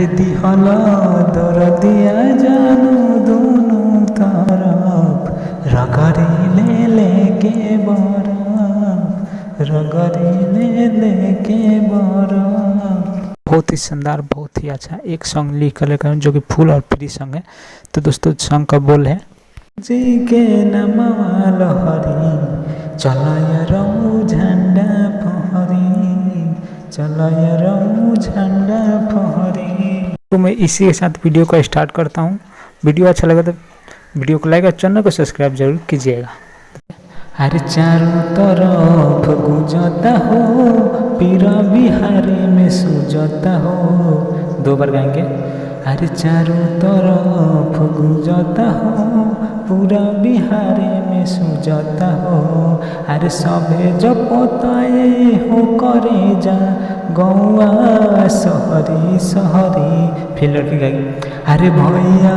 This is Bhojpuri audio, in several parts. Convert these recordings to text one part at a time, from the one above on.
हर दिहल दर दिया जानू दोनों तरफ रगड़ी लेके बरफ रगड़ी लेके बरफ। बहुत ही शानदार, बहुत ही अच्छा एक सॉन्ग लिख कर लेकर जो कि फुल और फ्री सॉन्ग है। तो दोस्तों सॉन्ग का बोल है जी के नमवा लहरी चलय रहू झंडा फहरी चलय रहू झंडा फहरी। तो मैं इसी के साथ वीडियो को स्टार्ट करता हूँ। वीडियो अच्छा लगा तो वीडियो को लाइक और चैनल को सब्सक्राइब जरूर कीजिएगा। हर चारों तरफ गुजरता हो पीरा बिहारी में सुजता हो। दो बार गाएंगे। हर चारों तरफ गुजरता हो पूरा बिहारी में सुजता हो। अरे सभे जो पताए हो करे जा गौआ सहरी सहरी। फिर लड़की गाएगी। अरे भैया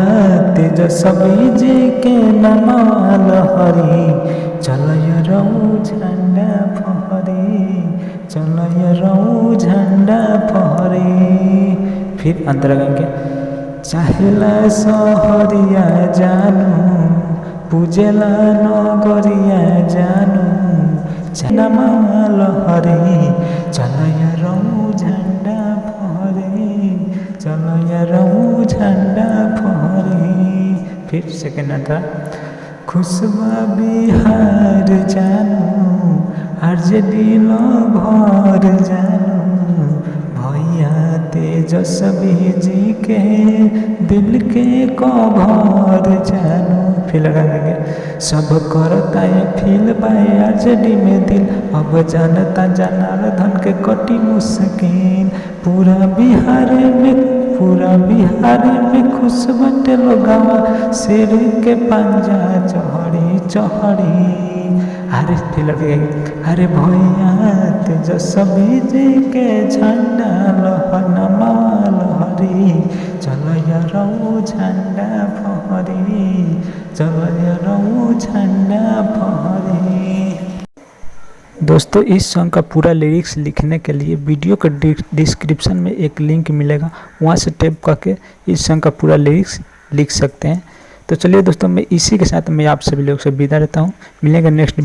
तेजस्वी जी के नामा लहरी चलय रहू झंडा फहरी चलय रहू झंडा फहरी। फिर अंतर गाएंगे। चाहेला सहरिया जानू पूजेला नगरिया जानू चनमा लहरी चलय रहू झंडा फहरी चलय रहू झंडा फहरी। फिर सेकेंड अंतर। खुशबा बिहार जानू आरजेडी भर जानू भैया तेजस्वी जी के दिल के कभर जानू। फिर लगाएंगे। सब करता है फील बाय आरजेडी में दिल अब जानता जनार्दन के कटी मुश्किल। पूरा बिहार में खुश बटे लोगवा शेर के पंजा चढ़ी चढ़ी। अरे फिर लगेगी। अरे भैया तेजस्वी जी के झंडा लहनमा लहरी चलय रहू झंडा फहरी चलय रहू झंडा फहरी। दोस्तों इस सॉन्ग का पूरा लिरिक्स लिखने के लिए वीडियो के डिस्क्रिप्शन में एक लिंक मिलेगा, वहाँ से टैप करके इस सॉन्ग का पूरा लिरिक्स लिख सकते हैं। तो चलिए दोस्तों मैं इसी के साथ मैं आप सभी लोग से विदा रहता हूँ। मिलेंगे नेक्स्ट वीडियो।